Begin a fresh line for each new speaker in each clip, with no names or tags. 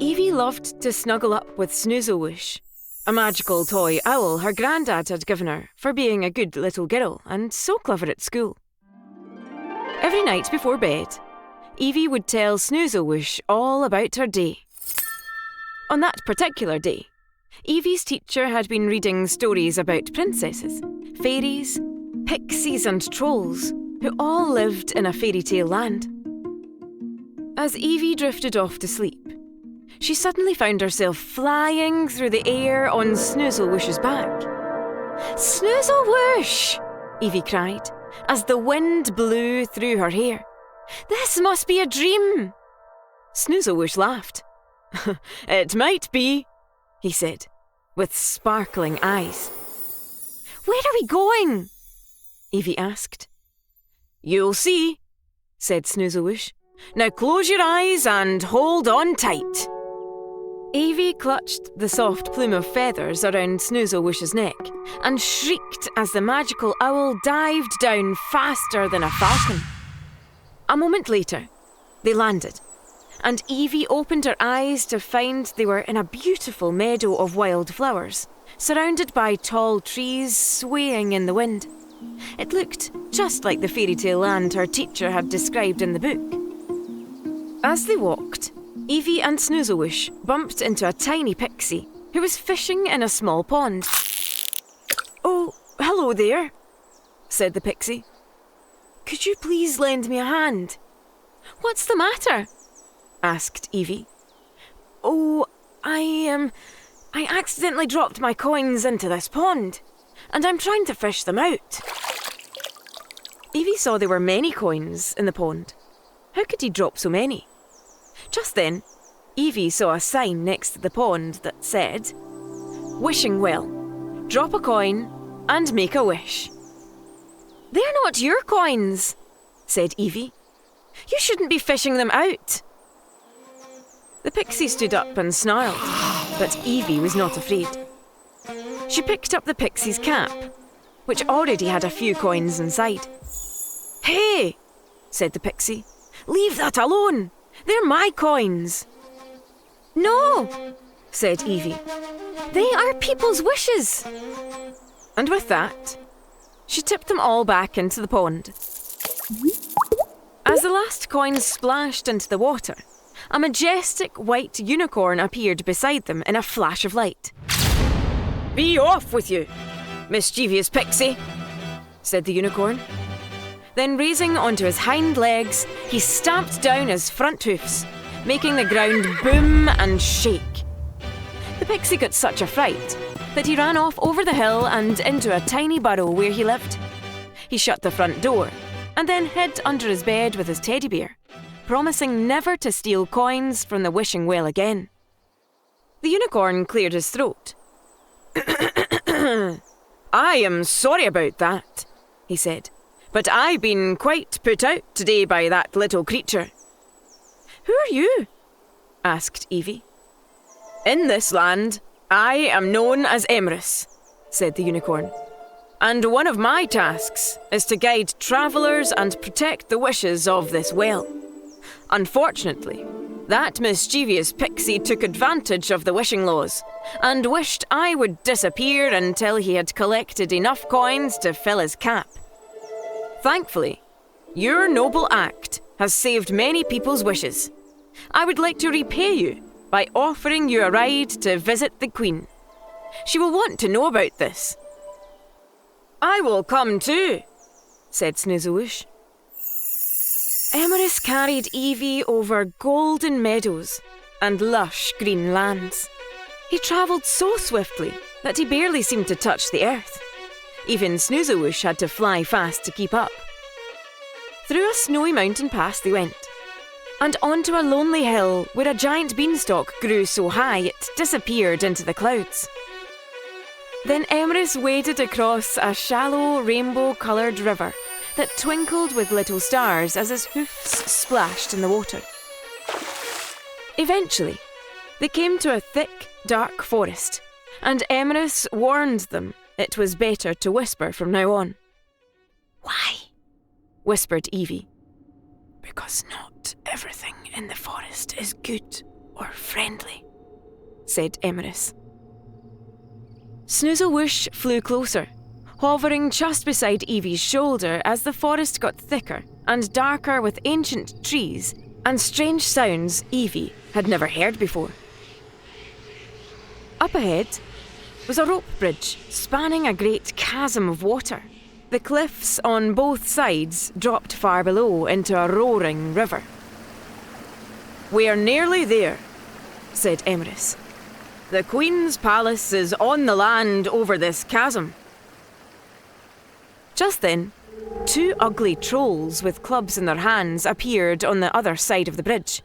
Evie loved to snuggle up with Snoozlewhoosh, a magical toy owl her granddad had given her for being a good little girl and so clever at school. Every night before bed, Evie would tell Snoozlewhoosh all about her day. On that particular day, Evie's teacher had been reading stories about princesses, fairies, pixies and trolls who all lived in a fairy tale land. As Evie drifted off to sleep, she suddenly found herself flying through the air on Snoozlewhoosh's back. "Snoozlewhoosh!" Evie cried, as the wind blew through her hair. "This must be a dream!" Snoozlewhoosh laughed. "It might be," he said, with sparkling eyes. "Where are we going?" Evie asked. "You'll see," said Snoozlewhoosh. "Now close your eyes and hold on tight." Evie clutched the soft plume of feathers around Snoozlewhoosh's neck and shrieked as the magical owl dived down faster than a falcon. A moment later, they landed, and Evie opened her eyes to find they were in a beautiful meadow of wildflowers, surrounded by tall trees swaying in the wind. It looked just like the fairy tale land her teacher had described in the book. As they walked, Evie and Snoozlewhoosh bumped into a tiny pixie who was fishing in a small pond. "Oh, hello there," said the pixie. "Could you please lend me a hand?" "What's the matter?" asked Evie. "Oh, I accidentally dropped my coins into this pond, and I'm trying to fish them out." Evie saw there were many coins in the pond. How could he drop so many? Just then, Evie saw a sign next to the pond that said, "Wishing well. Drop a coin and make a wish." "They're not your coins," said Evie. "You shouldn't be fishing them out." The pixie stood up and snarled, but Evie was not afraid. She picked up the pixie's cap, which already had a few coins inside. "Hey," said the pixie, "leave that alone. They're my coins." "No," said Evie. "They are people's wishes." And with that, she tipped them all back into the pond. As the last coins splashed into the water, a majestic white unicorn appeared beside them in a flash of light. "Be off with you, mischievous pixie," said the unicorn. Then raising onto his hind legs, he stamped down his front hoofs, making the ground boom and shake. The pixie got such a fright that he ran off over the hill and into a tiny burrow where he lived. He shut the front door and then hid under his bed with his teddy bear, promising never to steal coins from the wishing well again. The unicorn cleared his throat. "I am sorry about that," he said, "but I've been quite put out today by that little creature." "Who are you?" asked Evie. "In this land, I am known as Emrys," said the unicorn, "and one of my tasks is to guide travellers and protect the wishes of this well. Unfortunately, that mischievous pixie took advantage of the wishing laws and wished I would disappear until he had collected enough coins to fill his cap. Thankfully, your noble act has saved many people's wishes. I would like to repay you by offering you a ride to visit the Queen. She will want to know about this." "I will come too," said Snoozlewhoosh. Emrys carried Evie over golden meadows and lush green lands. He travelled so swiftly that he barely seemed to touch the earth. Even Snoozlewhoosh had to fly fast to keep up. Through a snowy mountain pass they went, and onto a lonely hill where a giant beanstalk grew so high it disappeared into the clouds. Then Emrys waded across a shallow rainbow-coloured river that twinkled with little stars as his hoofs splashed in the water. Eventually, they came to a thick, dark forest, and Emrys warned them it was better to whisper from now on. "Why?" whispered Evie. "Because not everything in the forest is good or friendly, said Emrys. Snoozlewhoosh flew closer, hovering just beside Evie's shoulder as the forest got thicker and darker with ancient trees and strange sounds Evie had never heard before. Up ahead was a rope bridge spanning a great chasm of water. The cliffs on both sides dropped far below into a roaring river. "We're nearly there," said Emrys. "The Queen's palace is on the land over this chasm." Just then, 2 ugly trolls with clubs in their hands appeared on the other side of the bridge.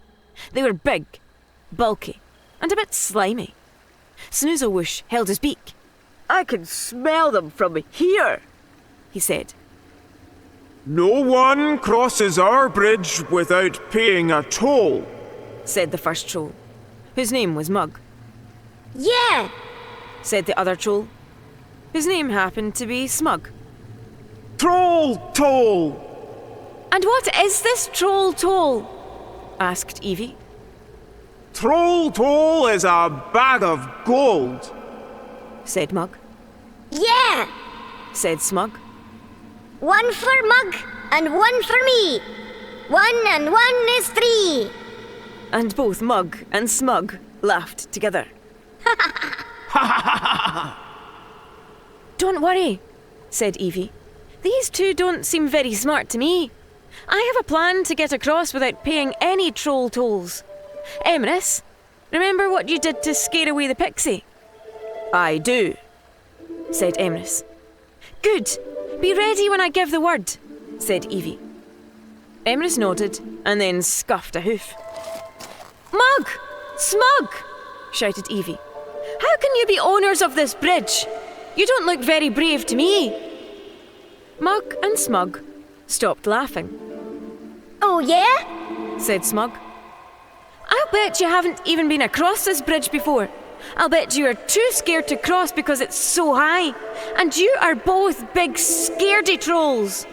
They were big, bulky, and a bit slimy. Snoozlewhoosh held his beak. "I can smell them from here," he said.
"No one crosses our bridge without paying a toll,"
said the first troll, whose name was Mug.
"Yeah,"
said the other troll, whose name happened to be Smug.
"Troll toll!"
"And what is this troll toll?" asked Evie.
"Troll toll is a bag of gold,"
said Mug.
"Yeah,
said Smug.
one for Mug and one for me. 1 and 1 is 3.
And both Mug and Smug laughed together. "Don't worry," said Evie. "These 2 don't seem very smart to me. I have a plan to get across without paying any troll tolls. Emrys, remember what you did to scare away the pixie?" "I do," said Emrys. "Good. Be ready when I give the word," said Evie. Emrys nodded and then scuffed a hoof. "Mug! Smug!" shouted Evie. "How can you be owners of this bridge? You don't look very brave to me." Mug and Smug stopped laughing.
"Oh yeah?"
said Smug. "I'll bet you haven't even been across this bridge before. I'll bet you are too scared to cross because it's so high. And you are both big scaredy trolls."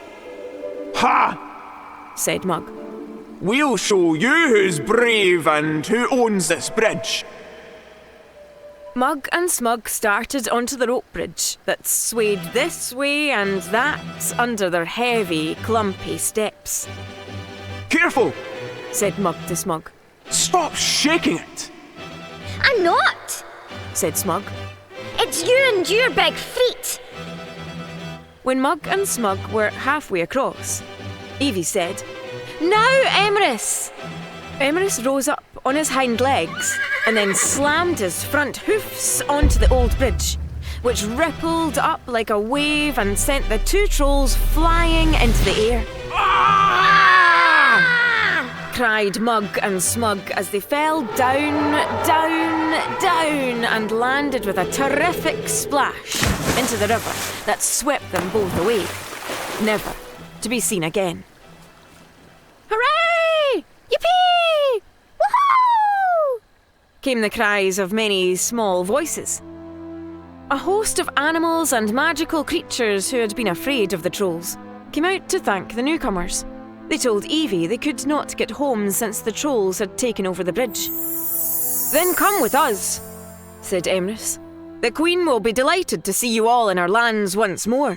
"Ha!"
said Mug.
"We'll show you who's brave and who owns this bridge."
Mug and Smug started onto the rope bridge that swayed this way and that under their heavy, clumpy steps.
"Careful!"
said Mug to Smug.
"Stop shaking it!"
"I'm not,"
said Smug.
"It's you and your big feet."
When Mug and Smug were halfway across, Evie said, "Now, Emrys!" Emrys rose up on his hind legs and then slammed his front hoofs onto the old bridge, which rippled up like a wave and sent the 2 trolls flying into the air. Cried Mug and Smug as they fell down, down, down and landed with a terrific splash into the river that swept them both away, never to be seen again. "Hooray! Yippee! Woohoo!" came the cries of many small voices. A host of animals and magical creatures who had been afraid of the trolls came out to thank the newcomers. They told Evie they could not get home since the trolls had taken over the bridge. "Then come with us," said Emrys. "The Queen will be delighted to see you all in our lands once more."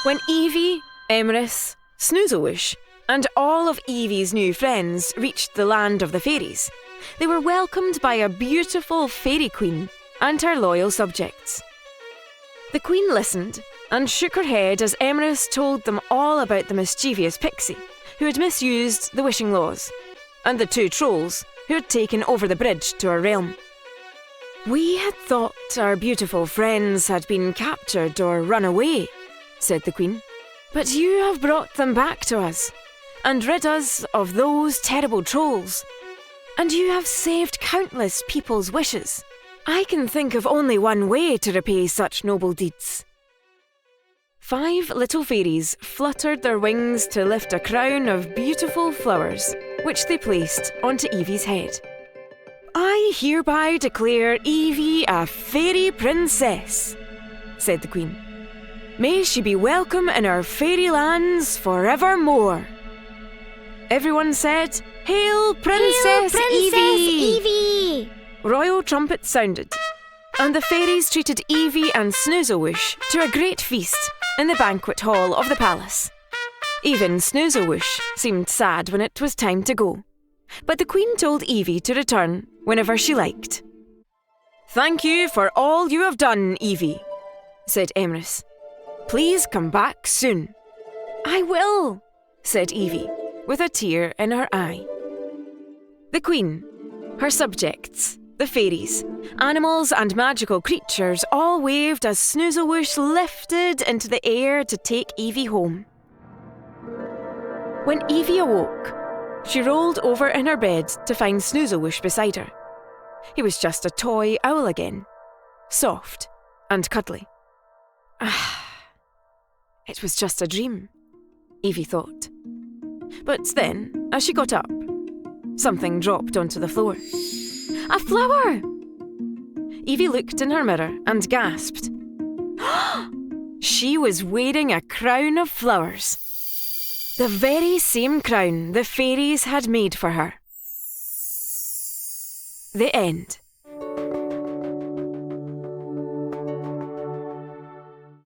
When Evie, Emrys, Snoozlewhoosh, and all of Evie's new friends reached the land of the fairies, they were welcomed by a beautiful fairy queen and her loyal subjects. The queen listened and shook her head as Emrys told them all about the mischievous Pixie, who had misused the wishing laws, and the 2 trolls who had taken over the bridge to our realm. "We had thought our beautiful friends had been captured or run away," said the queen, "but you have brought them back to us and rid us of those terrible trolls. And you have saved countless people's wishes. I can think of only one way to repay such noble deeds." 5 little fairies fluttered their wings to lift a crown of beautiful flowers, which they placed onto Evie's head. "I hereby declare Evie a fairy princess," said the queen. "May she be welcome in our fairy lands forevermore." Everyone said, "Hail, Princess,
Hail, Princess
Evie! royal trumpets sounded, and the fairies treated Evie and Snoozlewhoosh to a great feast in the banquet hall of the palace. Even Snoozlewhoosh seemed sad when it was time to go, but the Queen told Evie to return whenever she liked. "Thank you for all you have done, Evie," said Emrys. "Please come back soon." "I will," said Evie, with a tear in her eye. The Queen, her subjects, the fairies, animals and magical creatures all waved as Snoozlewhoosh lifted into the air to take Evie home. When Evie awoke, she rolled over in her bed to find Snoozlewhoosh beside her. He was just a toy owl again, soft and cuddly. It was just a dream, Evie thought. But then, as she got up, something dropped onto the floor. A flower! Evie looked in her mirror and gasped. She was wearing a crown of flowers. The very same crown the fairies had made for her. The end.